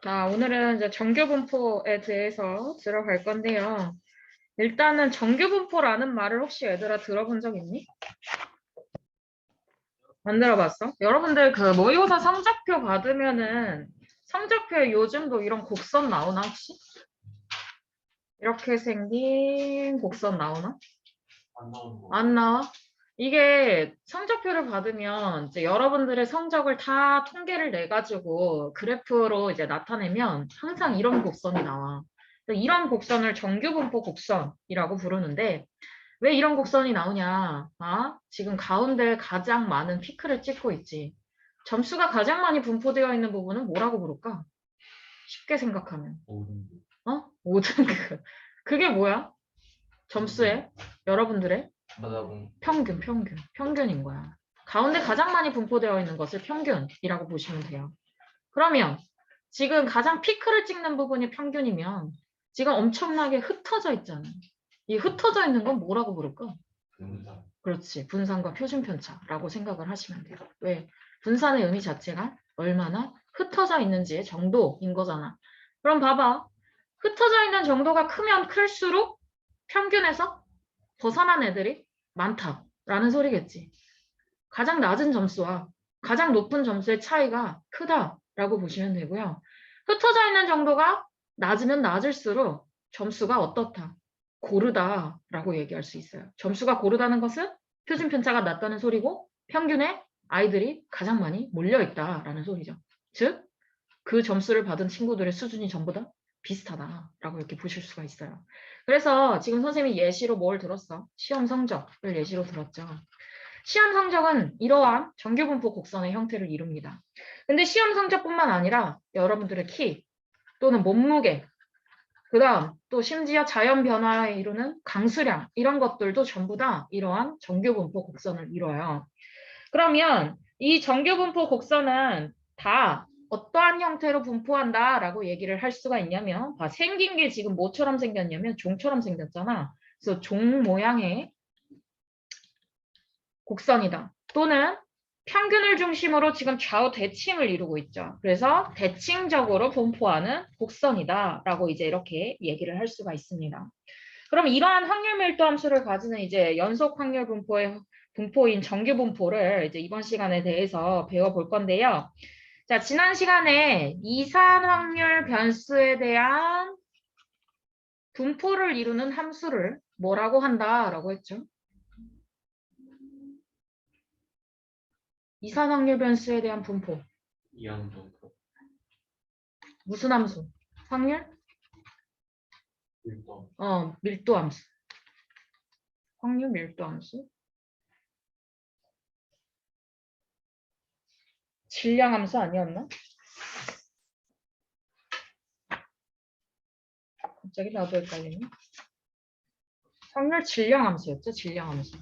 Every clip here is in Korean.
자, 오늘은 이제 정규분포에 대해서 들어갈 건데요. 일단은 정규분포라는 말을 혹시 얘들아 들어본 적 있니? 안 들어봤어? 여러분들 그 모의고사 성적표 받으면은 성적표에 요즘도 이런 곡선 나오나 혹시? 이렇게 생긴 곡선 나오나? 안 나오는 거. 안 나와? 이게 성적표를 받으면 이제 여러분들의 성적을 다 통계를 내가지고 그래프로 이제 나타내면 항상 이런 곡선이 나와. 이런 곡선을 정규분포 곡선이라고 부르는데 왜 이런 곡선이 나오냐? 아, 지금 가운데 가장 많은 피크를 찍고 있지. 점수가 가장 많이 분포되어 있는 부분은 뭐라고 부를까? 쉽게 생각하면. 5등급. 5등급. 그게 뭐야? 점수에 여러분들의 바다공. 평균인 거야. 가운데 가장 많이 분포되어 있는 것을 평균이라고 보시면 돼요. 그러면 지금 가장 피크를 찍는 부분이 평균이면 지금 엄청나게 흩어져 있잖아. 이 흩어져 있는 건 뭐라고 부를까? 분산. 그렇지. 분산과 표준편차라고 생각을 하시면 돼요. 왜? 분산의 의미 자체가 얼마나 흩어져 있는지의 정도인 거잖아. 그럼 봐봐. 흩어져 있는 정도가 크면 클수록 평균에서 벗어난 애들이 많다라는 소리겠지. 가장 낮은 점수와 가장 높은 점수의 차이가 크다라고 보시면 되고요. 흩어져 있는 정도가 낮으면 낮을수록 점수가 어떻다? 고르다라고 얘기할 수 있어요. 점수가 고르다는 것은 표준 편차가 낮다는 소리고 평균에 아이들이 가장 많이 몰려있다라는 소리죠. 즉, 그 점수를 받은 친구들의 수준이 전부 다 비슷하다라고 이렇게 보실 수가 있어요. 그래서 지금 선생님이 예시로 뭘 들었어? 시험 성적을 예시로 들었죠. 시험 성적은 이러한 정규분포 곡선의 형태를 이룹니다. 근데 시험 성적뿐만 아니라 여러분들의 키 또는 몸무게, 그 다음 또 심지어 자연 변화에 이루는 강수량 이런 것들도 전부 다 이러한 정규분포 곡선을 이뤄요. 그러면 이 정규분포 곡선은 다 어떠한 형태로 분포한다라고 얘기를 할 수가 있냐면 생긴 게 지금 뭐처럼 생겼냐면 종처럼 생겼잖아. 그래서 종 모양의 곡선이다. 또는 평균을 중심으로 지금 좌우 대칭을 이루고 있죠. 그래서 대칭적으로 분포하는 곡선이다라고 이제 이렇게 얘기를 할 수가 있습니다. 그럼 이러한 확률 밀도 함수를 가지는 이제 연속 확률 분포의 분포인 정규 분포를 이제 이번 시간에 대해서 배워볼 건데요. 자, 지난 시간에 이산 확률 변수에 대한 분포를 이루는 함수를 뭐라고 한다라고 했죠? 이산 확률 변수에 대한 분포. 이항분포. 무슨 함수? 확률? 밀도. 밀도 함수. 확률 밀도 함수. 질량 함수 아니었나? 갑자기 나도 헷갈리네. 확률 질량 함수였죠? 질량 함수.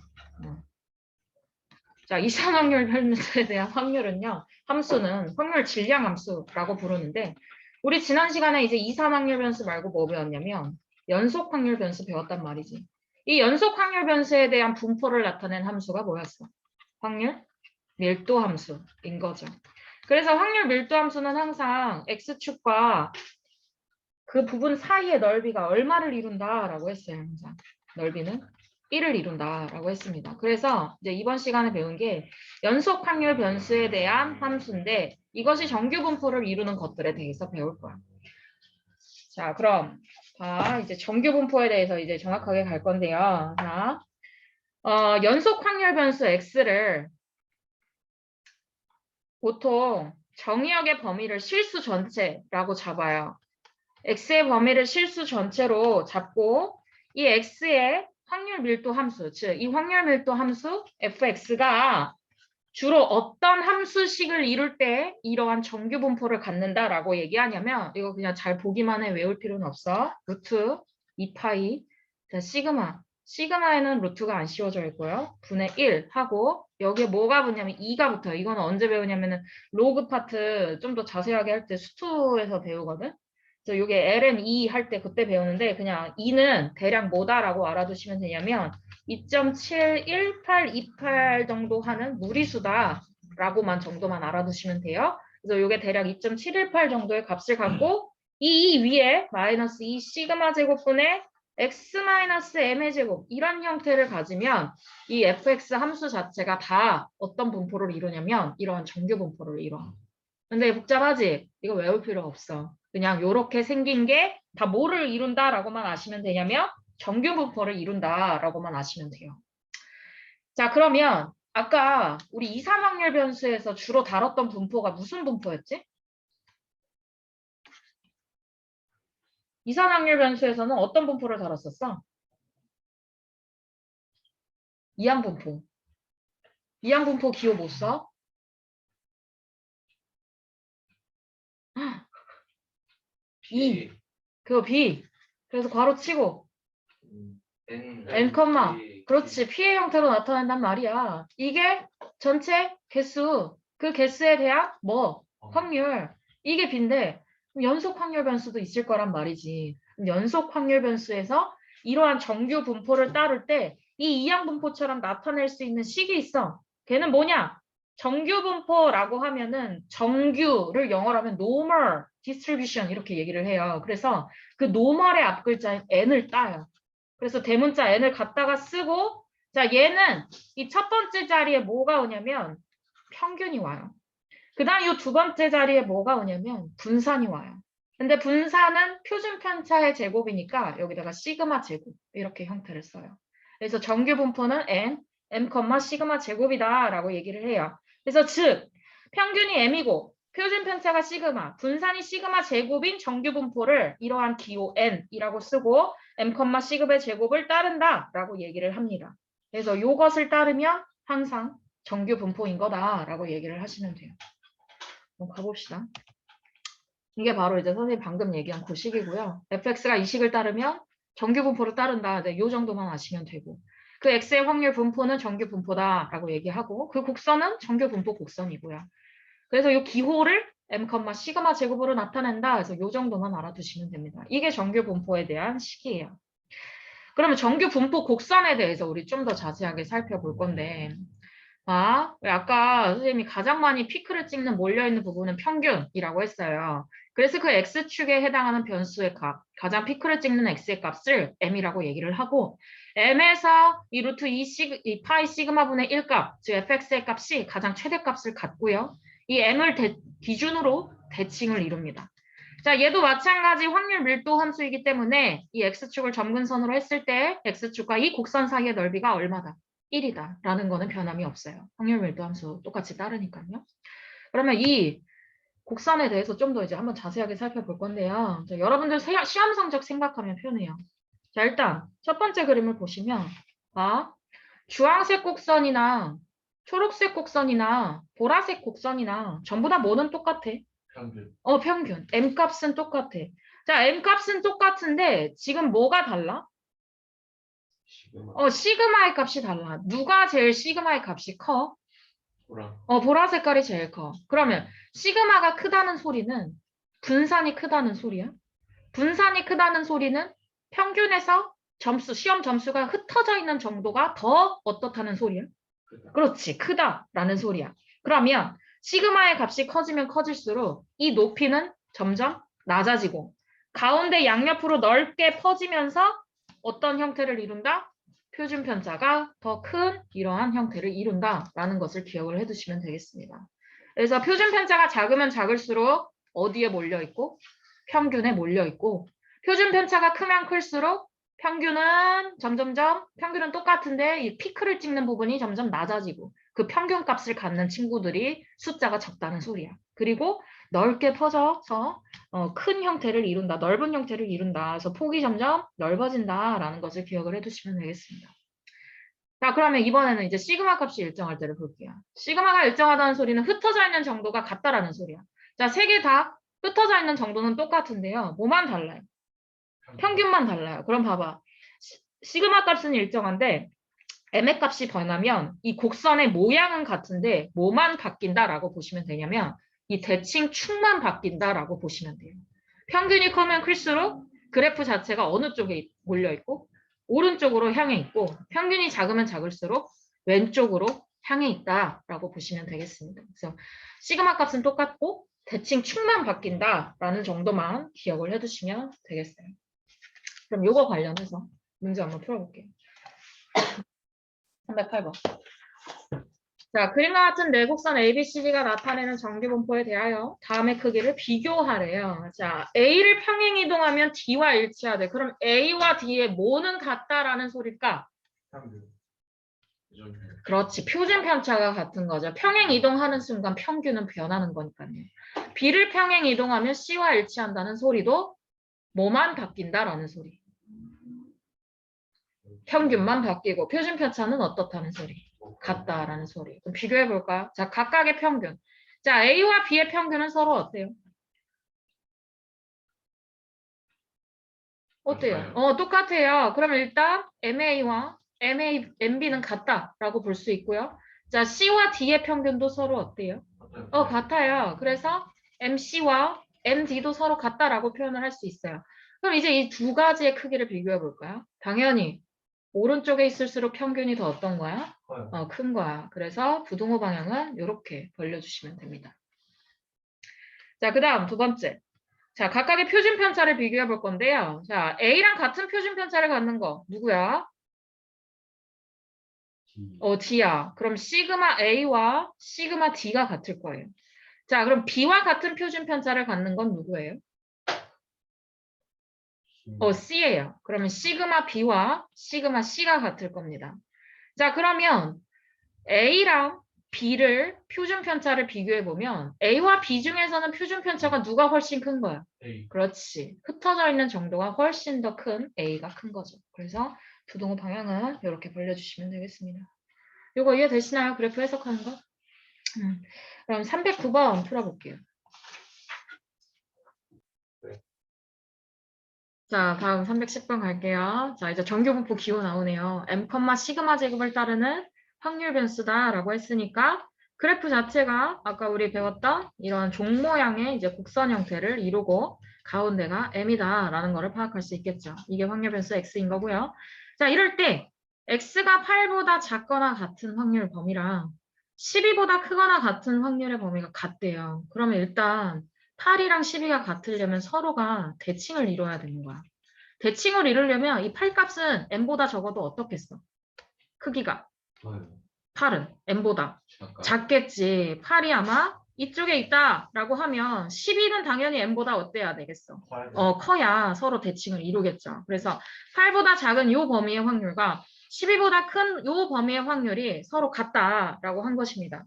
자, 이산 확률 변수에 대한 확률은요. 함수는 확률 질량 함수라고 부르는데 우리 지난 시간에 이제 이산 확률 변수 말고 뭐 배웠냐면 연속 확률 변수 배웠단 말이지. 이 연속 확률 변수에 대한 분포를 나타낸 함수가 뭐였어? 확률 밀도 함수인 거죠. 그래서 확률 밀도 함수는 항상 x축과 그 부분 사이의 넓이가 얼마를 이룬다라고 했어요. 항상 넓이는 1을 이룬다라고 했습니다. 그래서 이제 이번 시간에 배운 게 연속 확률 변수에 대한 함수인데 이것이 정규 분포를 이루는 것들에 대해서 배울 거야. 자, 그럼 이제 정규 분포에 대해서 이제 정확하게 갈 건데요. 자, 연속 확률 변수 x를 보통 정의역의 범위를 실수 전체라고 잡아요. x의 범위를 실수 전체로 잡고 이 x의 확률 밀도 함수, 즉 이 확률 밀도 함수 fx가 주로 어떤 함수식을 이룰 때 이러한 정규 분포를 갖는다라고 얘기하냐면 이거 그냥 잘 보기만 해 외울 필요는 없어. 루트 2파이 자, 시그마에는 루트가 안 씌워져 있고요. 분의 1 하고 여기에 뭐가 붙냐면 2가 붙어요. 이거는 언제 배우냐면은 로그 파트 좀 더 자세하게 할 때 수투에서 배우거든. 그래서 이게 LN2 할 때 그때 배우는데 그냥 2는 대략 뭐다라고 알아두시면 되냐면 2.71828 정도 하는 무리수다라고만 정도만 알아두시면 돼요. 그래서 이게 대략 2.718 정도의 값을 갖고 이 위에 마이너스 2 시그마 제곱분의 x 마이너스 m의 제곱 이런 형태를 가지면 이 fx 함수 자체가 다 어떤 분포를 이루냐면 이러한 정규 분포를 이뤄. 근데 복잡하지? 이거 외울 필요 없어. 그냥 이렇게 생긴 게 다 뭐를 이룬다라고만 아시면 되냐면 정규 분포를 이룬다라고만 아시면 돼요. 자, 그러면 아까 우리 이상확률 변수에서 주로 다뤘던 분포가 무슨 분포였지? 이상확률 변수에서는 어떤 분포를 다뤘었어? 이항분포. 이항분포 기호 못 써? P 그거 B. 그래서 괄호 치고 n, 그렇지. P의 형태로 나타낸단 말이야. 이게 전체 개수, 그 개수에 대한 뭐? 확률. 이게 B인데 연속 확률 변수도 있을 거란 말이지. 연속 확률 변수에서 이러한 정규 분포를 따를 때 이 이항 분포처럼 나타낼 수 있는 식이 있어. 걔는 뭐냐? 정규 분포라고 하면은 정규를 영어로 하면 normal distribution 이렇게 얘기를 해요. 그래서 그 normal의 앞글자인 n을 따요. 그래서 대문자 n을 갖다가 쓰고 자 얘는 이 첫 번째 자리에 뭐가 오냐면 평균이 와요. 그 다음 이 두 번째 자리에 뭐가 오냐면 분산이 와요. 근데 분산은 표준 편차의 제곱이니까 여기다가 시그마 제곱 이렇게 형태를 써요. 그래서 정규 분포는 n, m, 시그마 제곱이다라고 얘기를 해요. 그래서 즉 평균이 m이고 표준 편차가 시그마, 분산이 시그마 제곱인 정규 분포를 이러한 기호 n이라고 쓰고 m, 시그마의 제곱을 따른다라고 얘기를 합니다. 그래서 이것을 따르면 항상 정규 분포인 거다라고 얘기를 하시면 돼요. 한번 가봅시다. 이게 바로 이제 선생님 방금 얘기한 그 식이고요. fx가 이 식을 따르면 정규 분포를 따른다. 네, 요 정도만 아시면 되고. 그 x의 확률 분포는 정규 분포다라고 얘기하고 그 곡선은 정규 분포 곡선이고요. 그래서 이 기호를 m, 시그마 제곱으로 나타낸다. 그래서 요 정도만 알아두시면 됩니다. 이게 정규 분포에 대한 식이에요. 그러면 정규 분포 곡선에 대해서 우리 좀 더 자세하게 살펴볼 건데 아까 선생님이 가장 많이 피크를 찍는 몰려있는 부분은 평균이라고 했어요. 그래서 그 x축에 해당하는 변수의 값, 가장 피크를 찍는 x의 값을 m이라고 얘기를 하고 m에서 이 루트 2 파이 시그마분의 1값, 즉 fx의 값이 가장 최대값을 갖고요. 이 m을 기준으로 대칭을 이룹니다. 자, 얘도 마찬가지 확률 밀도 함수이기 때문에 이 x축을 점근선으로 했을 때 x축과 이 곡선 사이의 넓이가 얼마다? 1이다 라는 거는 변함이 없어요. 확률 밀도 함수 똑같이 따르니까요. 그러면 이 곡선에 대해서 좀 더 이제 한번 자세하게 살펴볼 건데요. 자, 여러분들 시험 성적 생각하면 편해요. 자, 일단 첫 번째 그림을 보시면 주황색 곡선이나 초록색 곡선이나 보라색 곡선이나 전부 다 뭐는 똑같아? 평균. 평균. m 값은 똑같아. 자, m 값은 똑같은데 지금 뭐가 달라? 시그마. 시그마의 값이 달라. 누가 제일 시그마의 값이 커? 보라 색깔이 제일 커. 그러면 시그마가 크다는 소리는 분산이 크다는 소리야? 분산이 크다는 소리는 평균에서 시험 점수가 흩어져 있는 정도가 더 어떻다는 소리야? 그렇지, 크다라는 소리야. 그러면 시그마의 값이 커지면 커질수록 이 높이는 점점 낮아지고 가운데 양옆으로 넓게 퍼지면서 어떤 형태를 이룬다? 표준 편차가 더 큰 이러한 형태를 이룬다라는 것을 기억을 해두시면 되겠습니다. 그래서 표준 편차가 작으면 작을수록 어디에 몰려있고? 평균에 몰려있고 표준 편차가 크면 클수록 평균은 평균은 똑같은데 이 피크를 찍는 부분이 점점 낮아지고 그 평균 값을 갖는 친구들이 숫자가 적다는 소리야. 그리고 넓게 퍼져서 큰 형태를 이룬다. 넓은 형태를 이룬다. 그래서 폭이 점점 넓어진다라는 것을 기억을 해두시면 되겠습니다. 자, 그러면 이번에는 이제 시그마 값이 일정할 때를 볼게요. 시그마가 일정하다는 소리는 흩어져 있는 정도가 같다라는 소리야. 자, 세 개 다 흩어져 있는 정도는 똑같은데요. 뭐만 달라요? 평균만 달라요. 그럼 봐봐. 시그마 값은 일정한데 m의 값이 변하면 이 곡선의 모양은 같은데 뭐만 바뀐다라고 보시면 되냐면 이 대칭 축만 바뀐다라고 보시면 돼요. 평균이 크면 클수록 그래프 자체가 어느 쪽에 몰려있고 오른쪽으로 향해 있고 평균이 작으면 작을수록 왼쪽으로 향해 있다라고 보시면 되겠습니다. 그래서 시그마 값은 똑같고 대칭축만 바뀐다라는 정도만 기억을 해두시면 되겠어요. 그럼 요거 관련해서 문제 한번 풀어볼게요. 308번. 자, 그림과 같은 내곡선 ABCD가 나타내는 정규분포에 대하여 다음의 크기를 비교하래요. 자, A를 평행이동하면 D와 일치하대. 그럼 A와 D의 뭐는 같다라는 소릴까? 평균. 요즘 그렇지. 표준 편차가 같은 거죠. 평행 이동하는 순간 평균은 변하는 거니까요. B를 평행 이동하면 C와 일치한다는 소리도 뭐만 바뀐다라는 소리. 평균만 바뀌고 표준 편차는 어떻다는 소리. 같다라는 소리. 그럼 비교해 볼까요? 자, 각각의 평균. 자, A와 B의 평균은 서로 어때요? 어때요? 똑같아요. 그러면 일단 MA와 MB는 같다라고 볼 수 있고요. 자, C와 D의 평균도 서로 어때요? 같아요. 그래서 MC와 MD도 서로 같다라고 표현을 할 수 있어요. 그럼 이제 이 두 가지의 크기를 비교해 볼까요? 당연히 오른쪽에 있을수록 평균이 더 어떤 거야? 커요. 큰 거야. 그래서 부등호 방향은 이렇게 벌려주시면 됩니다. 자, 그 다음 두 번째. 자, 각각의 표준 편차를 비교해 볼 건데요. 자, A랑 같은 표준 편차를 갖는 거 누구야? D야. 그럼 시그마 A와 시그마 D가 같을 거예요. 자, 그럼 B와 같은 표준 편차를 갖는 건 누구예요? C예요. 그러면 시그마 B와 시그마 C가 같을 겁니다. 자, 그러면 A랑 B를 표준 편차를 비교해 보면 A와 B 중에서는 표준 편차가 누가 훨씬 큰 거야? A. 그렇지. 흩어져 있는 정도가 훨씬 더 큰 A가 큰 거죠. 그래서 부등호 방향은 이렇게 벌려주시면 되겠습니다. 이거 이해되시나요? 그래프 해석하는 거? 그럼 309번 풀어볼게요. 네. 자, 다음 310번 갈게요. 자, 이제 정규분포 기호 나오네요. M, 시그마 제곱을 따르는 확률 변수다라고 했으니까 그래프 자체가 아까 우리 배웠던 이런 종 모양의 이제 곡선 형태를 이루고 가운데가 M이다라는 거를 파악할 수 있겠죠. 이게 확률 변수 X인 거고요. 자, 이럴 때 X가 8보다 작거나 같은 확률 범위랑 12보다 크거나 같은 확률의 범위가 같대요. 그러면 일단 8이랑 12가 같으려면 서로가 대칭을 이뤄야 되는 거야. 대칭을 이루려면 이 8값은 n보다 적어도 어떻겠어? 크기가. 커요. 8은 n보다 잠깐. 작겠지. 8이 아마 이쪽에 있다라고 하면 12는 당연히 n보다 어때야 되겠어? 커야 서로 대칭을 이루겠죠. 그래서 8보다 작은 이 범위의 확률과 12보다 큰 이 범위의 확률이 서로 같다라고 한 것입니다.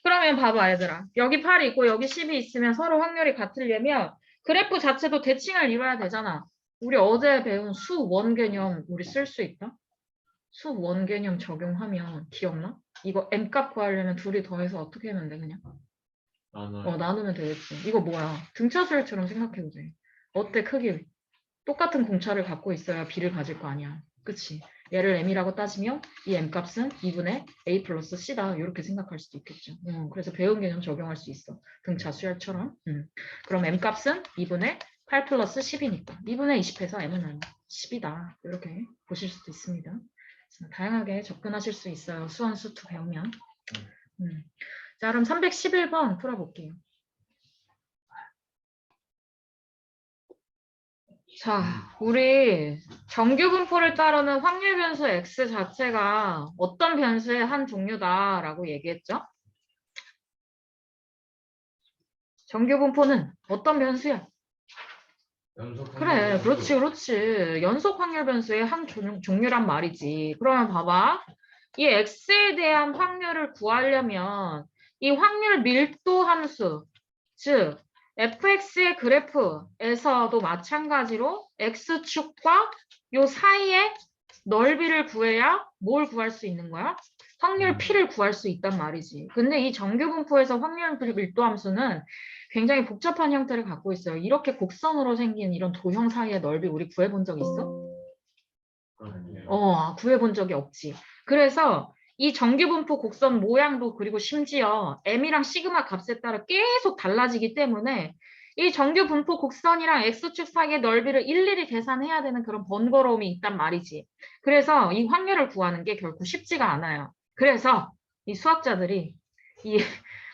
그러면 봐봐 얘들아. 여기 8이 있고 여기 10이 있으면 서로 확률이 같으려면 그래프 자체도 대칭을 이뤄야 되잖아. 우리 어제 배운 수 원 개념 우리 쓸 수 있다? 수 원 개념 적용하면 기억나? 이거 n값 구하려면 둘이 더해서 어떻게 하면 돼 그냥? 나누면 되겠지. 이거 뭐야? 등차수열처럼 생각해보지. 어때 크기? 똑같은 공차를 갖고 있어야 b를 가질 거 아니야. 그치? 얘를 m이라고 따지면 이 m값은 2분의 a 플러스 c다. 이렇게 생각할 수도 있겠죠. 그래서 배운 개념 적용할 수 있어. 등차수열처럼. 그럼 m값은 2분의 8 플러스 10이니까 2분의 20해서 m은 10이다. 이렇게 보실 수도 있습니다. 다양하게 접근하실 수 있어요. 수원 수투 배우면. 자, 그럼 311번 풀어볼게요. 자, 우리 정규분포를 따르는 확률 변수 x 자체가 어떤 변수의 한 종류다라고 얘기했죠? 정규분포는 어떤 변수야? 그래, 그렇지, 그렇지. 연속 확률 변수의 한 종류란 말이지. 그러면 봐봐. 이 x에 대한 확률을 구하려면 이 확률 밀도 함수, 즉 fx의 그래프에서도 마찬가지로 x축과 요 사이의 넓이를 구해야 뭘 구할 수 있는 거야? 확률 p를 구할 수 있단 말이지. 근데 이 정규분포에서 확률 밀도 함수는 굉장히 복잡한 형태를 갖고 있어요. 이렇게 곡선으로 생긴 이런 도형 사이의 넓이 우리 구해본 적 있어? 구해본 적이 없지. 그래서 이 정규분포 곡선 모양도 그리고 심지어 m이랑 시그마 값에 따라 계속 달라지기 때문에 이 정규분포 곡선이랑 x축 사이의 넓이를 일일이 계산해야 되는 그런 번거로움이 있단 말이지. 그래서 이 확률을 구하는 게 결코 쉽지가 않아요. 그래서 이 수학자들이 이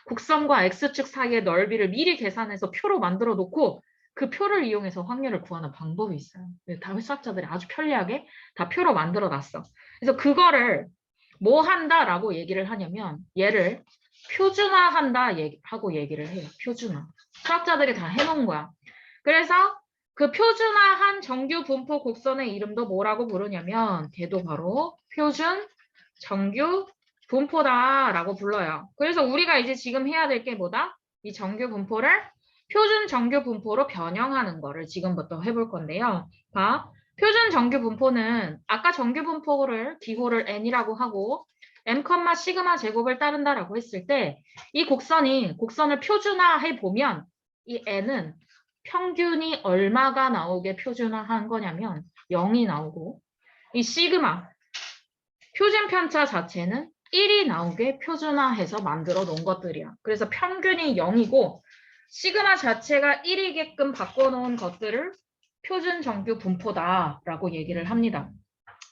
곡선과 x축 사이의 넓이를 미리 계산해서 표로 만들어 놓고 그 표를 이용해서 확률을 구하는 방법이 있어요. 다른 수학자들이 아주 편리하게 다 표로 만들어 놨어. 그래서 그거를 뭐 한다라고 얘기를 하냐면 얘를 표준화한다 하고 얘기를 해요. 표준화. 수학자들이 다 해놓은 거야. 그래서 그 표준화한 정규 분포 곡선의 이름도 뭐라고 부르냐면 걔도 바로 표준 정규 분포다라고 불러요. 그래서 우리가 이제 지금 해야 될 게 뭐다? 이 정규 분포를 표준 정규 분포로 변형하는 거를 지금부터 해볼 건데요. 봐. 표준 정규 분포는 아까 정규 분포를 기호를 n이라고 하고 m, 시그마 제곱을 따른다라고 했을 때 이 곡선을 표준화해 보면 이 n은 평균이 얼마가 나오게 표준화한 거냐면 0이 나오고 이 시그마 표준 편차 자체는 1이 나오게 표준화해서 만들어 놓은 것들이야. 그래서 평균이 0이고 시그마 자체가 1이게끔 바꿔놓은 것들을 표준 정규 분포다라고 얘기를 합니다.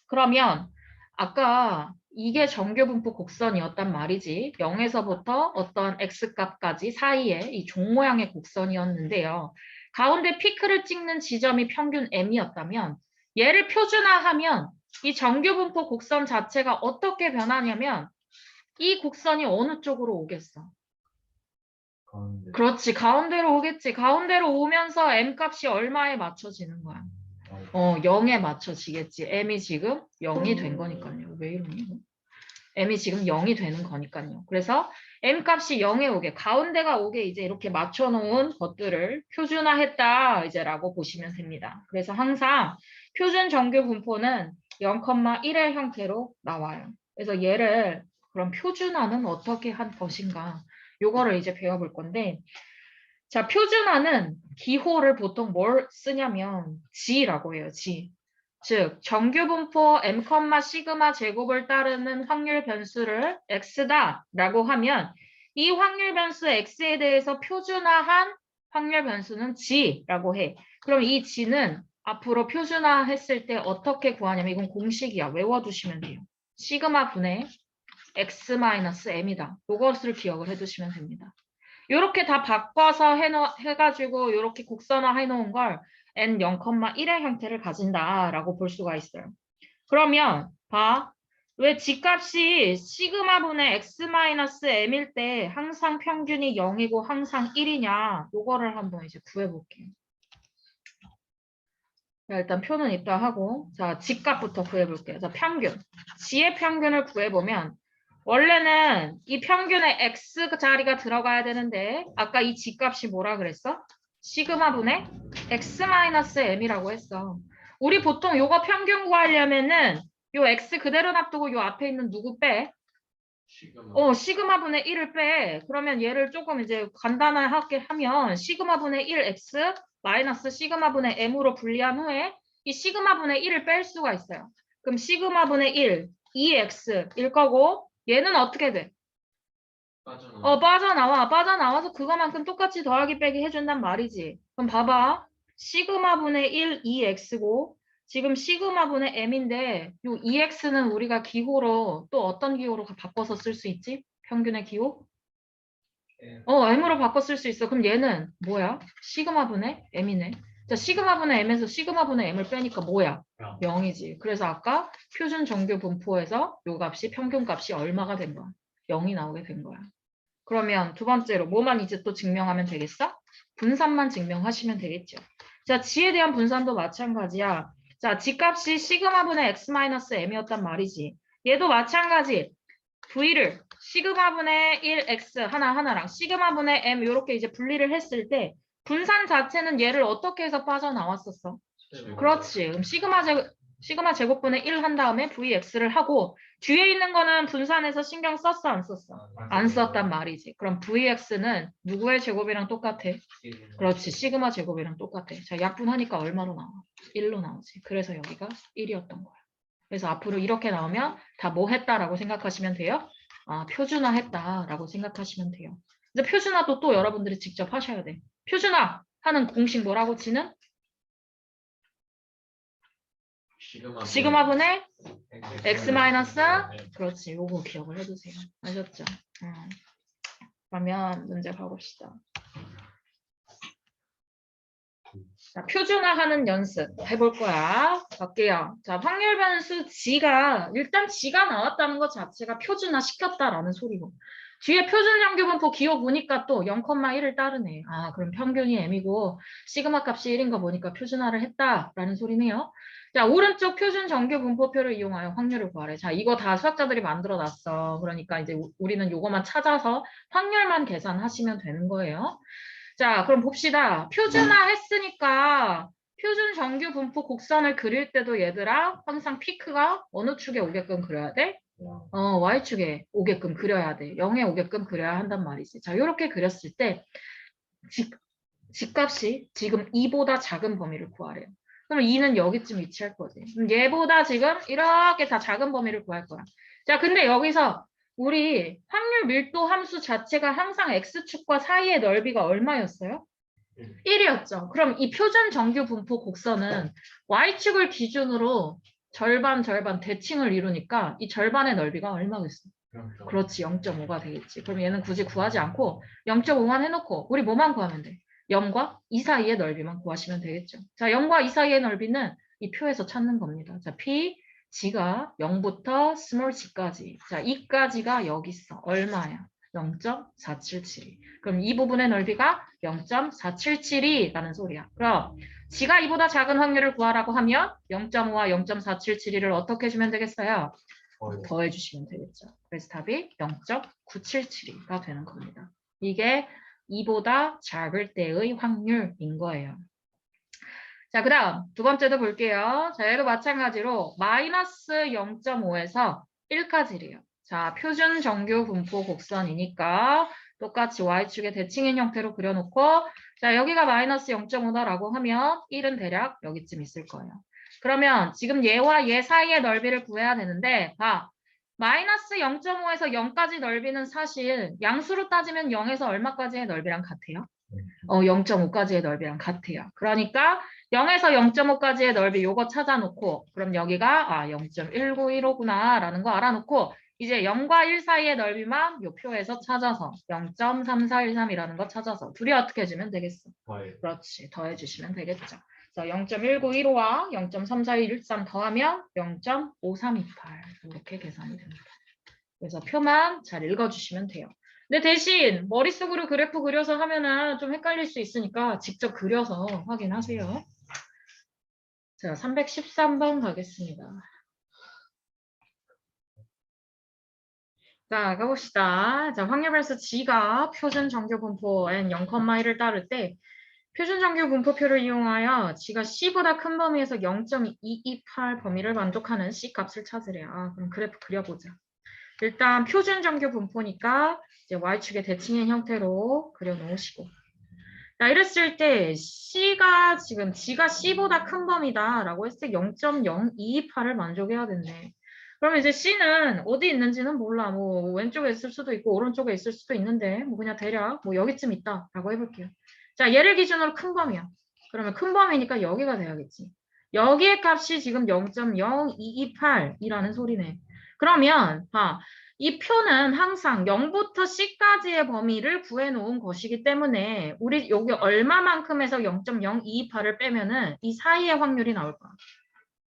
그러면 아까 이게 정규 분포 곡선이었단 말이지. 0에서부터 어떤 x값까지 사이에 이 종 모양의 곡선이었는데요. 가운데 피크를 찍는 지점이 평균 m이었다면 얘를 표준화하면 이 정규 분포 곡선 자체가 어떻게 변하냐면 이 곡선이 어느 쪽으로 오겠어? 가운데. 그렇지. 가운데로 오겠지. 가운데로 오면서 m 값이 얼마에 맞춰지는 거야? 0에 맞춰지겠지. m이 지금 0이 된 거니까요. 왜 이러니? m이 지금 0이 되는 거니까요. 그래서 m 값이 0에 오게, 가운데가 오게 이제 이렇게 맞춰놓은 것들을 표준화했다 이제라고 보시면 됩니다. 그래서 항상 표준 정규 분포는 0,1의 형태로 나와요. 그래서 얘를 그럼 표준화는 어떻게 한 것인가? 요거를 이제 배워볼 건데, 자, 표준화는 기호를 보통 뭘 쓰냐면 G라고 해요. G. 즉, 정규 분포 m, 시그마 제곱을 따르는 확률 변수를 x다라고 하면 이 확률 변수 x에 대해서 표준화한 확률 변수는 G라고 해. 그럼 이 G는 앞으로 표준화했을 때 어떻게 구하냐면 이건 공식이야. 외워두시면 돼요. 시그마 분의 x-m이다. 이것을 기억을 해두시면 됩니다. 이렇게 다 바꿔서 해가지고 이렇게 곡선화 해놓은 걸 n 0,1의 형태를 가진다라고 볼 수가 있어요. 그러면 봐. 왜 G값이 시그마분의 x-m일 때 항상 평균이 0이고 항상 1이냐? 요거를 한번 이제 구해볼게요. 자, 일단 표는 이따 하고 자, G값부터 구해볼게요. 자, 평균. G의 평균을 구해보면 원래는 이 평균에 x 자리가 들어가야 되는데 아까 이 G값이 뭐라 그랬어? 시그마분의 x-m이라고 했어. 우리 보통 요거 평균 구하려면은 요 x 그대로 놔두고 요 앞에 있는 누구 빼? 시그마분의 1을 빼. 그러면 얘를 조금 이제 간단하게 하면 시그마분의 1x 마이너스 시그마분의 m으로 분리한 후에 이 시그마분의 1을 뺄 수가 있어요. 그럼 시그마분의 1, 2x일 거고 얘는 어떻게 돼? 빠져나와서 그거만큼 똑같이 더하기 빼기 해준단 말이지. 그럼 봐봐. 시그마분의 1, 2x고 지금 시그마분의 m인데 요 2x는 우리가 기호로 또 어떤 기호로 바꿔서 쓸 수 있지? 평균의 기호? m으로 바꿔 쓸 수 있어. 그럼 얘는 뭐야? 시그마분의 m이네. 자, 시그마분의 m에서 시그마분의 m을 빼니까 뭐야? 0이지. 그래서 아까 표준 정규 분포에서 요 값이 평균 값이 얼마가 된 거야? 0이 나오게 된 거야. 그러면 두 번째로 뭐만 이제 또 증명하면 되겠어? 분산만 증명하시면 되겠죠. 자, G에 대한 분산도 마찬가지야. 자, G값이 시그마분의 x-m이었단 말이지. 얘도 마찬가지. V를 시그마분의 1x 하나랑 시그마분의 m 이렇게 이제 분리를 했을 때 분산 자체는 얘를 어떻게 해서 빠져나왔었어? 그렇지. 그럼 시그마 제곱분의 1 한 다음에 vx를 하고 뒤에 있는 거는 분산해서 신경 썼어 안 썼어? 안 썼단 말이지. 그럼 vx는 누구의 제곱이랑 똑같아? 그렇지. 시그마 제곱이랑 똑같아. 자, 약분하니까 얼마로 나와? 1로 나오지. 그래서 여기가 1이었던 거야. 그래서 앞으로 이렇게 나오면 다 뭐 했다라고 생각하시면 돼요? 표준화 했다라고 생각하시면 돼요. 근데 표준화도 또 여러분들이 직접 하셔야 돼. 표준화 하는 공식 뭐라고 치는? 시그마분의 x 마이너스 그렇지. 요거 기억을 해두세요. 아셨죠? 그러면 문제 가봅시다. 자, 표준화하는 연습 해볼 거야. 갈게요. 자, 확률 변수 G가 일단 G가 나왔다는 것 자체가 표준화 시켰다라는 소리고 뒤에 표준 정규 분포 기호 보니까 또 0,1을 따르네. 아, 그럼 평균이 M이고 시그마 값이 1인 거 보니까 표준화를 했다라는 소리네요. 자, 오른쪽 표준 정규 분포표를 이용하여 확률을 구하래. 자, 이거 다 수학자들이 만들어 놨어. 그러니까 이제 우리는 요거만 찾아서 확률만 계산하시면 되는 거예요. 자, 그럼 봅시다. 표준화 했으니까 표준 정규 분포 곡선을 그릴 때도 얘들아 항상 피크가 어느 축에 오게끔 그려야 돼? Y축에 오게끔 그려야 돼. 0에 오게끔 그려야 한단 말이지. 자, 이렇게 그렸을 때 G값이 지금 2보다 작은 범위를 구하래요. 그럼 2는 여기쯤 위치할 거지. 그럼 얘보다 지금 이렇게 다 작은 범위를 구할 거야. 자, 근데 여기서 우리 확률 밀도 함수 자체가 항상 X축과 사이의 넓이가 얼마였어요? 1이었죠. 그럼 이 표준 정규 분포 곡선은 Y축을 기준으로 절반 대칭을 이루니까 이 절반의 넓이가 얼마겠어? 그렇지, 0.5가 되겠지. 그럼 얘는 굳이 구하지 않고 0.5만 해놓고 우리 뭐만 구하면 돼? 0과 2 사이의 넓이만 구하시면 되겠죠. 자, 0과 2 사이의 넓이는 이 표에서 찾는 겁니다. 자, P, G가 0부터 스몰 g까지. 자, 2까지가 여기 있어. 얼마야? 0.477이. 그럼 이 부분의 넓이가 0.477이라는 소리야. 그럼 G가 2보다 작은 확률을 구하라고 하면 0.5와 0.477을 어떻게 해주면 되겠어요? 더해주시면 되겠죠. 그래서 답이 0.977가 되는 겁니다. 이게 2보다 작을 때의 확률인 거예요. 자, 그 다음 두 번째도 볼게요. 자, 얘도 마찬가지로 마이너스 0.5에서 1까지래요. 자, 표준 정규 분포 곡선이니까 똑같이 Y축의 대칭인 형태로 그려놓고 자, 여기가 마이너스 0.5다라고 하면 1은 대략 여기쯤 있을 거예요. 그러면 지금 얘와 얘 사이의 넓이를 구해야 되는데 봐. 마이너스 0.5에서 0까지 넓이는 사실 양수로 따지면 0에서 얼마까지의 넓이랑 같아요? 0.5까지의 넓이랑 같아요. 그러니까 0에서 0.5까지의 넓이 요거 찾아놓고 그럼 여기가 0.1915구나 라는 거 알아놓고 이제 0과 1 사이의 넓이만 요 표에서 찾아서 0.3413이라는 거 찾아서 둘이 어떻게 해주면 되겠어? 그렇지. 더해주시면 되겠죠. 그래서 0.1915와 0.3413 더하면 0.5328 이렇게 계산이 됩니다. 그래서 표만 잘 읽어주시면 돼요. 근데 대신 머릿속으로 그래프 그려서 하면은 좀 헷갈릴 수 있으니까 직접 그려서 확인하세요. 자, 313번 가겠습니다. 자, 가봅시다. 자, 확률 변수 G가 표준 정규 분포 N 0,1을 따를 때 표준 정규 분포표를 이용하여 G가 C보다 큰 범위에서 0.228 범위를 만족하는 C 값을 찾으래요. 그럼 그래프 그려보자. 일단 표준 정규 분포니까 이제 Y축의 대칭인 형태로 그려놓으시고 자, 이랬을 때 C가 지금 G가 C보다 큰 범위다라고 했을 때 0.0228을 만족해야 된대. 그러면 이제 C는 어디 있는지는 몰라. 뭐 왼쪽에 있을 수도 있고 오른쪽에 있을 수도 있는데 뭐 그냥 대략 뭐 여기쯤 있다라고 해볼게요. 자, 얘를 기준으로 큰 범위야. 그러면 큰 범위니까 여기가 돼야겠지. 여기의 값이 지금 0.0228이라는 소리네. 그러면 이 표는 항상 0부터 C까지의 범위를 구해놓은 것이기 때문에 우리 여기 얼마만큼에서 0.0228을 빼면은 이 사이의 확률이 나올 거야.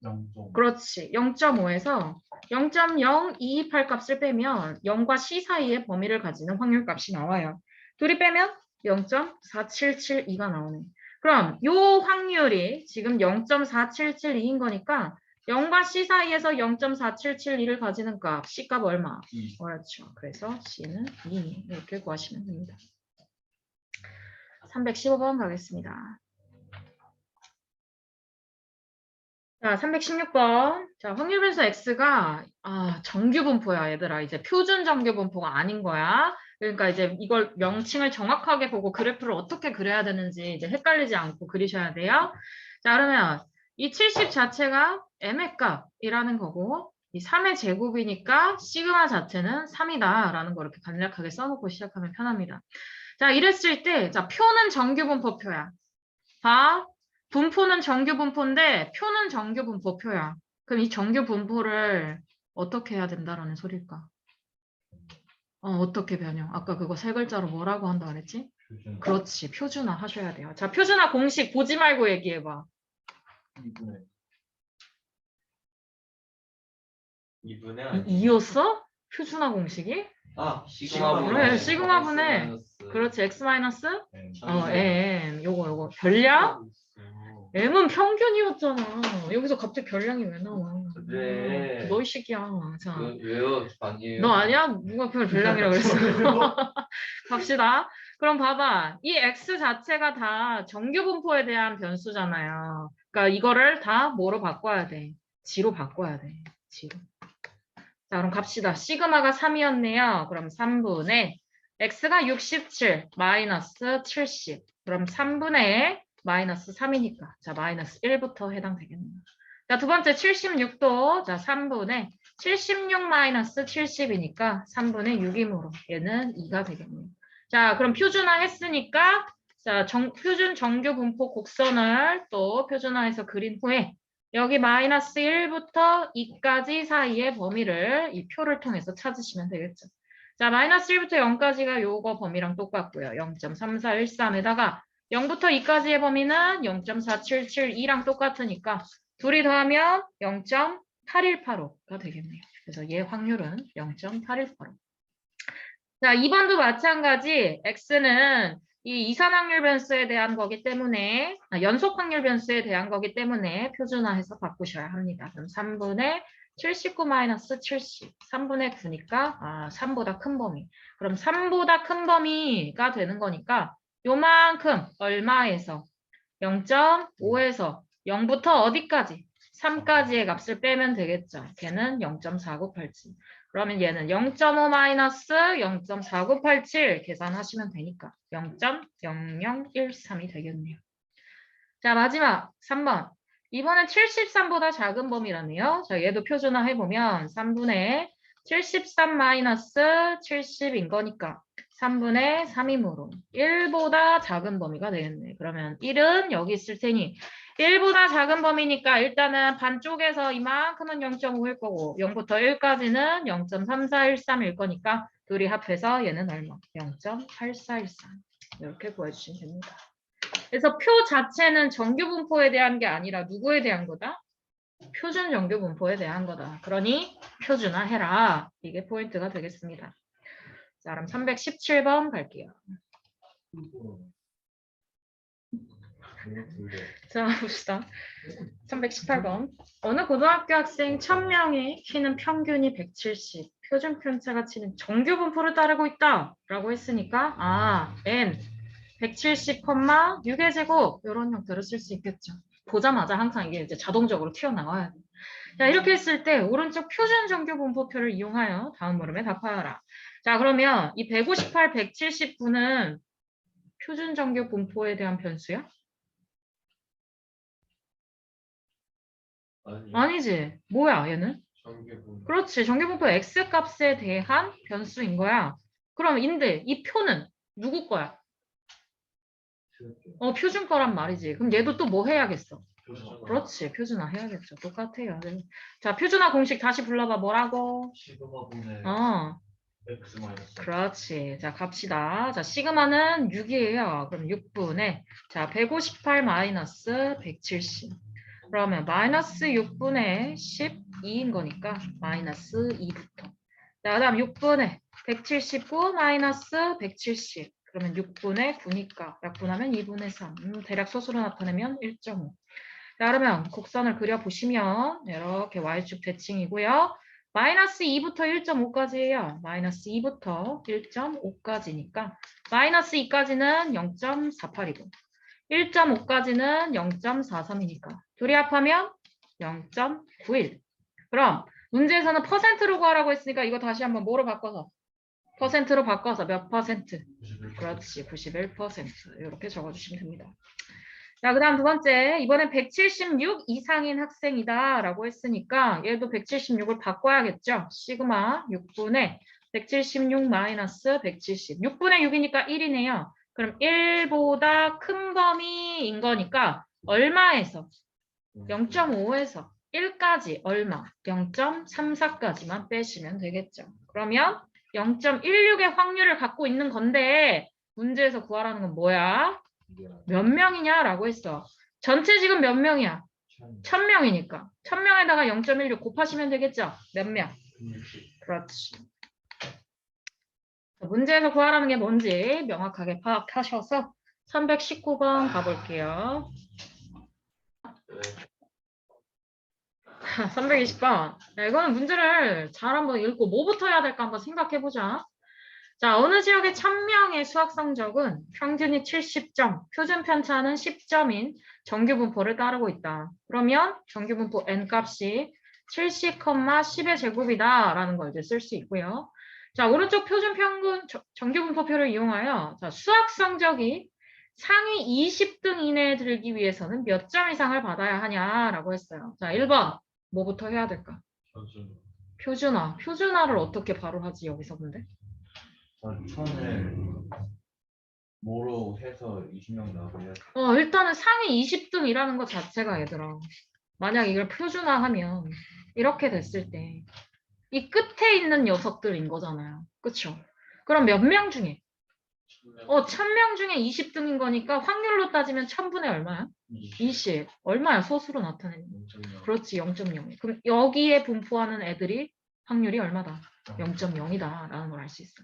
0.5. 그렇지. 0.5에서 0.0228 값을 빼면 0과 C 사이의 범위를 가지는 확률 값이 나와요. 둘이 빼면 0.4772가 나오네. 그럼 이 확률이 지금 0.4772인 거니까 0과 C 사이에서 0.4772를 가지는 값, C 값 얼마? 2. 그렇죠. 그래서 C는 2 이렇게 구하시면 됩니다. 315번 가겠습니다. 자, 316번. 자, 확률 변수 X가 정규 분포야, 얘들아. 이제 표준 정규 분포가 아닌 거야. 그러니까 이제 이걸 명칭을 정확하게 보고 그래프를 어떻게 그려야 되는지 이제 헷갈리지 않고 그리셔야 돼요. 자, 그러면 이 70 자체가 M의 값이라는 거고 이 3의 제곱이니까 시그마 자체는 3이다라는 거 이렇게 간략하게 써놓고 시작하면 편합니다. 자, 이랬을 때 자, 표는 정규 분포표야. 봐. 분포는 정규 분포인데 표는 정규 분포표야. 그럼 이 정규 분포를 어떻게 해야 된다라는 소릴까? 어떻게 변형? 아까 그거 세 글자로 뭐라고 한다 그랬지? 표준 그렇지. 표준화 하셔야 돼요. 자, 표준화 공식 보지 말고 얘기해봐. 2분의 아니에요? 2였어? 표준화 공식이? 시그마분의 그래, 시그마분의 그렇지. x 마이너스? 네. n. 요거. 별량? m은 평균이었잖아. 여기서 갑자기 별량이 왜 나와? 그래. 너이 새끼야. 자, 왜요? 아니에요. 너 아니야? 누가 별량이라고 그랬어? 갑시다. 그럼 봐봐. 이 x 자체가 다 정규 분포에 대한 변수잖아요. 그러니까 이거를 다 뭐로 바꿔야 돼? 지로 바꿔야 돼. 지로. 자, 그럼 갑시다. 시그마가 3이었네요. 그럼 3분의 x가 67 마이너스 70. 그럼 3분의 마이너스 3이니까. 자, 마이너스 1부터 해당되겠네요. 자, 두 번째 76도. 자, 3분의 76 마이너스 70이니까 3분의 6이므로 얘는 2가 되겠네요. 자, 그럼 표준화 했으니까 자, 표준 정규 분포 곡선을 또 표준화해서 그린 후에 여기 마이너스 1부터 2까지 사이의 범위를 이 표를 통해서 찾으시면 되겠죠. 자, 마이너스 1부터 0까지가 요거 범위랑 똑같고요. 0.3413에다가 0부터 2까지의 범위는 0.4772랑 똑같으니까 둘이 더하면 0.8185가 되겠네요. 그래서 얘 확률은 0.8185. 자, 2번도 마찬가지. x는 이 이산확률 변수에 대한 거기 때문에 연속 확률 변수에 대한 거기 때문에 표준화해서 바꾸셔야 합니다. 그럼 3분의 79 마이너스 70. 3분의 9니까 3보다 큰 범위. 그럼 3보다 큰 범위가 되는 거니까 요만큼 얼마에서 0.5에서 0부터 어디까지? 3까지의 값을 빼면 되겠죠. 걔는 0.4987. 그러면 얘는 0.5 마이너스 0.4987 계산하시면 되니까 0.0013이 되겠네요. 자, 마지막 3번. 이번엔 73보다 작은 범위라네요. 자, 얘도 표준화 해보면 3분의 73 마이너스 70인 거니까 3분의 3이므로 1보다 작은 범위가 되겠네. 그러면 1은 여기 있을 테니 1보다 작은 범위니까 일단은 반쪽에서 이만큼은 0.5일 거고 0부터 1까지는 0.3413일 거니까 둘이 합해서 얘는 얼마? 0.8413 이렇게 구해주시면 됩니다. 그래서 표 자체는 정규 분포에 대한 게 아니라 누구에 대한 거다? 표준 정규 분포에 대한 거다. 그러니 표준화해라. 이게 포인트가 되겠습니다. 자, 그럼 317번 갈게요. 자, 봅시다. 318번. 어느 고등학교 학생 1000명의 키는 평균이 170, 표준 편차가 치는 정규 분포를 따르고 있다. 라고 했으니까 n 170, 6의 제곱 이런 형태로 쓸 수 있겠죠. 보자마자 항상 이게 이제 자동적으로 튀어나와야 돼. 자, 이렇게 했을 때 오른쪽 표준 정규 분포표를 이용하여 다음 물음에 답하여라. 자, 그러면 이 158, 179는 표준 정규 분포에 대한 변수야? 아니지. 뭐야, 얘는? 그렇지. 정규 분포 x 값에 대한 변수인 거야. 그럼 인데 이 표는 누구 거야? 표준 거란 말이지. 그럼 얘도 또 뭐 해야겠어? 그렇지. 표준화 해야겠죠. 똑같아요. 네. 자, 표준화 공식 다시 불러봐. 뭐라고? 시그마분의 x 마이너스. 그렇지. 자, 갑시다. 자, 시그마는 6이에요. 그럼 6분의 자, 158 마이너스 170. 그러면 마이너스 6분의 12인 거니까 마이너스 2부터. 자, 그 다음 6분의 179 마이너스 170. 그러면 6분의 9니까 약분하면 2분의 3. 대략 소수로 나타내면 1.5. 자, 그러면 곡선을 그려보시면 이렇게 y축 대칭이고요. 마이너스 2부터 1.5까지예요. 마이너스 2부터 1.5까지니까 마이너스 2까지는 0.48이고 1.5까지는 0.43이니까 둘이 합하면 0.91. 그럼 문제에서는 퍼센트로 구하라고 했으니까 이거 다시 한번 뭐로 바꿔서? 퍼센트로 바꿔서 몇 퍼센트? 91%. 그렇지, 91%. 이렇게 적어주시면 됩니다. 자, 그 다음 두 번째. 이번엔 176 이상인 학생이다 라고 했으니까 얘도 176을 바꿔야겠죠. 시그마 6분의 176 마이너스 170. 6분의 6이니까 1이네요. 그럼 1보다 큰 범위인 거니까 얼마에서? 0.5에서 1까지 얼마? 0.34까지만 빼시면 되겠죠. 그러면 0.16의 확률을 갖고 있는 건데 문제에서 구하라는 건 뭐야? 몇 명이냐라고 했어. 전체 지금 몇 명이야? 1000명이니까. 1000명에다가 0.16 곱하시면 되겠죠? 몇 명? 160. 그렇지. 문제에서 구하라는 게 뭔지 명확하게 파악하셔서 319번 가볼게요. 네. 320번. 이거는 문제를 잘 한번 읽고 뭐부터 해야 될까 한번 생각해보자. 자, 어느 지역의 1000명의 수학 성적은 평균이 70점, 표준 편차는 10점인 정규분포를 따르고 있다. 그러면 정규분포 n값이 70, 10의 제곱이다 라는 걸 이제 쓸 수 있고요. 자, 오른쪽 표준 평균 정규분포표를 이용하여 자, 수학 성적이 상위 20등 이내에 들기 위해서는 몇 점 이상을 받아야 하냐라고 했어요. 자, 1번 뭐부터 해야 될까? 표준화. 표준화를 어떻게 바로 하지 여기서 근데? 천을 뭐로 해서 20명 나오게 해야 돼. 일단은 상위 20등이라는 것 자체가 얘들아. 만약 이걸 표준화하면 이렇게 됐을 때 이 끝에 있는 녀석들인 거잖아요. 그쵸? 그럼 몇 명 중에? 1000명 중에 20등인 거니까 확률로 따지면 1000분의 얼마야? 20. 얼마야? 소수로 나타내는 거. 0.0. 그렇지, 0.0. 그럼 여기에 분포하는 애들이 확률이 얼마다? 0.0이다 라는 걸 알 수 있어.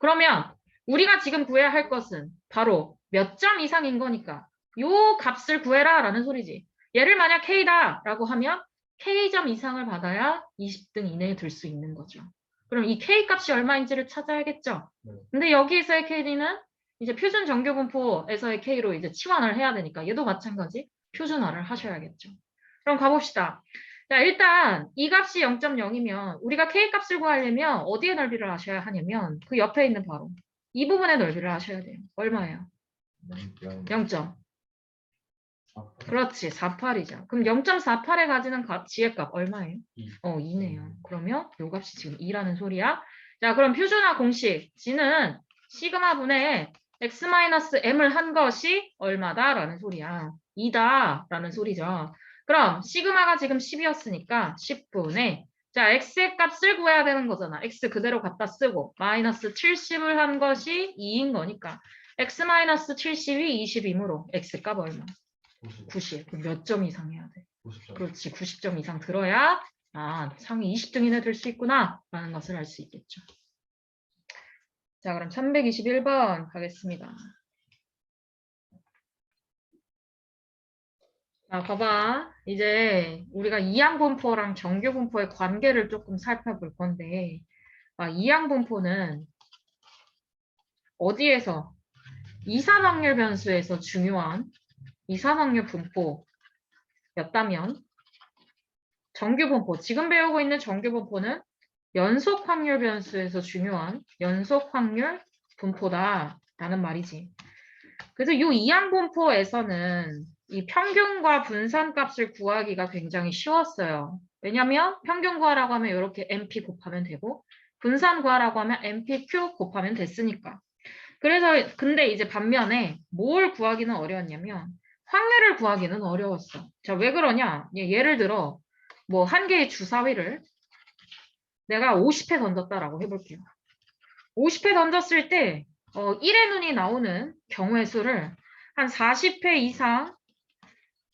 그러면 우리가 지금 구해야 할 것은 바로 몇 점 이상인 거니까 요 값을 구해라 라는 소리지. 얘를 만약 K다 라고 하면 K점 이상을 받아야 20등 이내에 들 수 있는 거죠. 그럼 이 K 값이 얼마인지를 찾아야겠죠. 근데 여기에서의 K는 이제 표준 정규분포에서의 K로 이제 치환을 해야 되니까 얘도 마찬가지 표준화를 하셔야겠죠. 그럼 가봅시다. 자, 일단 이 값이 0.0이면 우리가 K 값을 구하려면 어디에 넓이를 하셔야 하냐면 그 옆에 있는 바로 이 부분의 넓이를 하셔야 돼요. 얼마예요? 0. 그렇지, 48이죠. 그럼 0.48에 가지는 지혜값 얼마예요? 2네요. 그러면 요 값이 지금 2라는 소리야. 자, 그럼 표준화 공식 G는 시그마분의 x-m을 한 것이 얼마다라는 소리야. 2다라는 소리죠. 그럼 시그마가 지금 10이었으니까 10분의 자, x의 값을 구해야 되는 거잖아. x 그대로 갖다 쓰고 마이너스 70을 한 것이 2인 거니까 x-70이 20이므로 x 값 얼마? 90. 그럼 몇 점 이상 해야 돼? 90점. 그렇지. 90점 이상 들어야 상위 20등 이내 들 수 있구나 라는 것을 알 수 있겠죠. 자, 그럼 321번 가겠습니다. 자, 봐봐. 이제 우리가 이항분포랑 정규분포의 관계를 조금 살펴볼 건데 이항분포는 어디에서? 이산확률 변수에서 중요한 이산확률 분포였다면 정규분포, 지금 배우고 있는 정규분포는 연속확률 변수에서 중요한 연속확률 분포다라는 말이지. 그래서 이 이항분포에서는 이 평균과 분산값을 구하기가 굉장히 쉬웠어요. 왜냐하면 평균 구하라고 하면 이렇게 NP 곱하면 되고 분산 구하라고 하면 NPQ 곱하면 됐으니까. 그래서 근데 이제 반면에 뭘 구하기는 어려웠냐면 확률을 구하기는 어려웠어. 자, 왜 그러냐? 예를 들어 뭐 한 개의 주사위를 내가 50회 던졌다라고 해볼게요. 50회 던졌을 때 1의 눈이 나오는 경우의 수를 한 40회 이상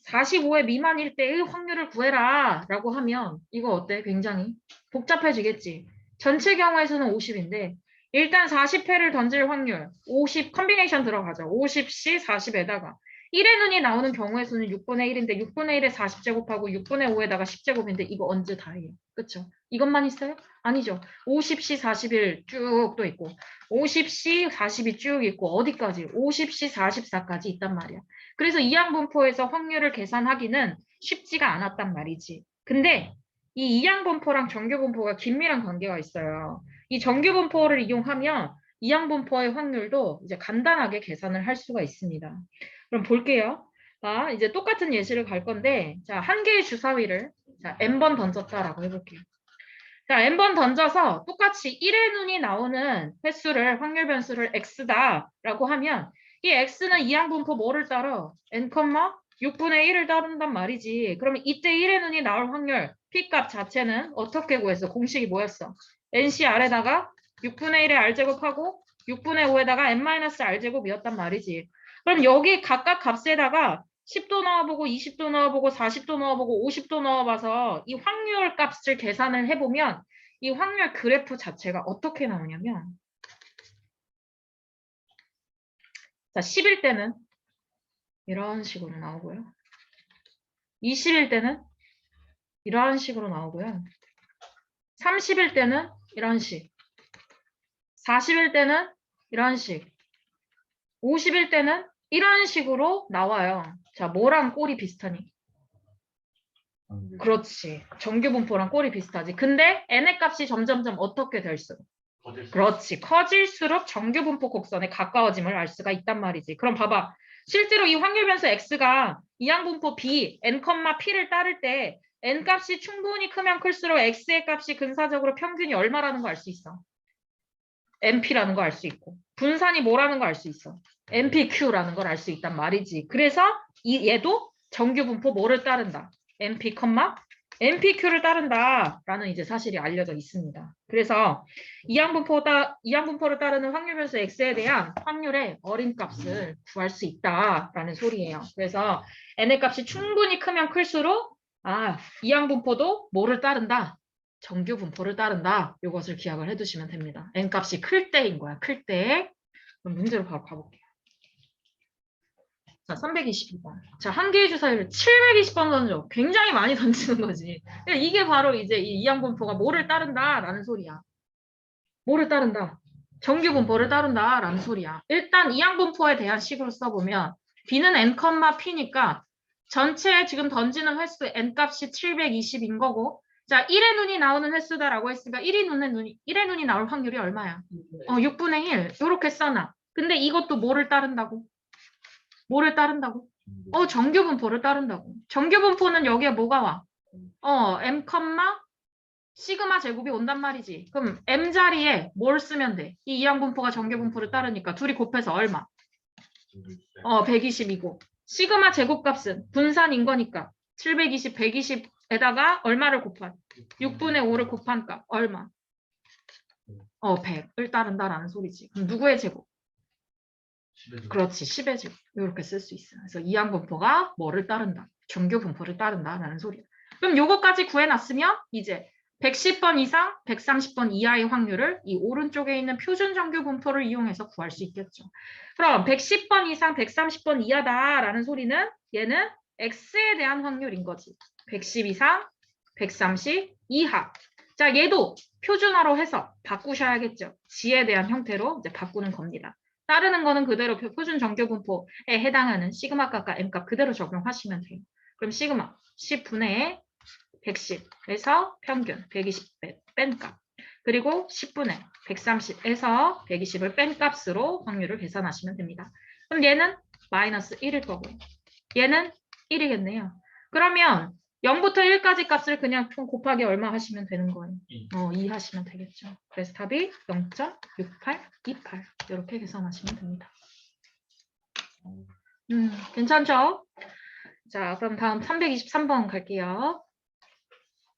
45회 미만일 때의 확률을 구해라 라고 하면 이거 어때? 굉장히 복잡해지겠지. 전체 경우의 수는 50인데 일단 40회를 던질 확률 50 컨비네이션 들어가죠. 50시 40에다가 1의 눈이 나오는 경우의 수는 6분의 1인데 6분의 1에 40제곱하고 6분의 5에다가 10제곱인데 이거 언제 다 해요? 그쵸? 이것만 있어요? 아니죠. 50시 41 쭉 또 있고 50시 40이 쭉 있고 어디까지? 50시 44까지 있단 말이야. 그래서 이항분포에서 확률을 계산하기는 쉽지가 않았단 말이지. 근데 이 이항분포랑 정규분포가 긴밀한 관계가 있어요. 이 정규분포를 이용하면 이항분포의 확률도 이제 간단하게 계산을 할 수가 있습니다. 그럼 볼게요. 자, 이제 똑같은 예시를 갈 건데, 자, 한 개의 주사위를 자, n번 던졌다라고 해볼게요. 자, n번 던져서 똑같이 1의 눈이 나오는 횟수를, 확률 변수를 x다라고 하면 이 x는 이항분포 뭐를 따라? n, 6분의 1을 따른단 말이지. 그러면 이때 1의 눈이 나올 확률, p값 자체는 어떻게 구했어? 공식이 뭐였어? nc 아래다가 6분의 1의 r제곱하고 6분의 5에다가 n-r제곱이었단 말이지. 그럼 여기 각각 값에다가 10도 넣어보고 20도 넣어보고 40도 넣어보고 50도 넣어봐서 이 확률 값을 계산을 해보면 이 확률 그래프 자체가 어떻게 나오냐면 자, 10일 때는 이런 식으로 나오고요. 20일 때는 이런 식으로 나오고요. 30일 때는 이런 식. 40일 때는 이런 식. 50일 때는 이런 식으로 나와요. 자, 뭐랑 꼴이 비슷하니? 그렇지. 정규 분포랑 꼴이 비슷하지. 근데 n의 값이 점점점 어떻게 될수록? 그렇지. 커질수록 정규 분포 곡선에 가까워짐을 알 수가 있단 말이지. 그럼 봐봐. 실제로 이 확률 변수 x가 이항 분포 b, n, p를 따를 때 n 값이 충분히 크면 클수록 x의 값이 근사적으로 평균이 얼마라는 거 알 수 있어. np라는 거 알 수 있고. 분산이 뭐라는 거 알 수 있어. npq라는 걸 알 수 있단 말이지. 그래서 얘도 정규 분포 뭐를 따른다. np, npq를 따른다라는 이제 사실이 알려져 있습니다. 그래서 이항 분포를 따르는 확률 변수 x에 대한 확률의 어림값을 구할 수 있다라는 소리예요. 그래서 n의 값이 충분히 크면 클수록 이항 분포도 뭐를 따른다? 정규 분포를 따른다. 이것을 기억을 해두시면 됩니다. n 값이 클 때인 거야. 클 때. 그럼 문제로 바로 가볼게요. 자, 322번. 자, 한 개의 주사위를 720번 던져. 굉장히 많이 던지는 거지. 이게 바로 이제 이 이항 분포가 뭐를 따른다라는 소리야. 뭐를 따른다? 정규 분포를 따른다라는 소리야. 일단 이항 분포에 대한 식으로 써보면 b는 n, p니까 전체 지금 던지는 횟수 n 값이 720인 거고 자, 1의 눈이 나오는 횟수다라고 했으니까 1의 눈이 나올 확률이 얼마야? 6분의 1. 이렇게 써놔. 근데 이것도 뭐를 따른다고? 뭐를 따른다고? 정규 분포를 따른다고. 정규 분포는 여기에 뭐가 와? m, 시그마 제곱이 온단 말이지. 그럼 m 자리에 뭘 쓰면 돼? 이 이항 분포가 정규 분포를 따르니까 둘이 곱해서 얼마? 120이고. 시그마 제곱값은 분산인 거니까 720, 120에다가 얼마를 곱한? 6분의 5를 곱한 값 얼마? 100을 따른다라는 소리지. 그럼 누구의 제곱? 그렇지, 10의 제곱. 이렇게 쓸 수 있어요. 그래서 이항 분포가 뭐를 따른다? 정규 분포를 따른다라는 소리야. 그럼 요거까지 구해놨으면 이제 110번 이상, 130번 이하의 확률을 이 오른쪽에 있는 표준 정규 분포를 이용해서 구할 수 있겠죠. 그럼 110번 이상, 130번 이하다라는 소리는 얘는 x에 대한 확률인 거지. 110 이상, 130 이하. 자, 얘도 표준화로 해서 바꾸셔야겠죠. g에 대한 형태로 이제 바꾸는 겁니다. 따르는 거는 그대로 표준 정규 분포에 해당하는 시그마 값과 m 값 그대로 적용하시면 돼요. 그럼 시그마 10분의 110에서 평균 120 뺀 값. 그리고 10분의 130에서 120을 뺀 값으로 확률을 계산하시면 됩니다. 그럼 얘는 마이너스 1일 거고요. 얘는 1이겠네요. 그러면 0부터 1까지 값을 그냥 곱하기 얼마 하시면 되는 거예요? 2 하시면 되겠죠. 그래서 답이 0.6828 이렇게 계산하시면 됩니다. 괜찮죠? 자, 그럼 다음 323번 갈게요.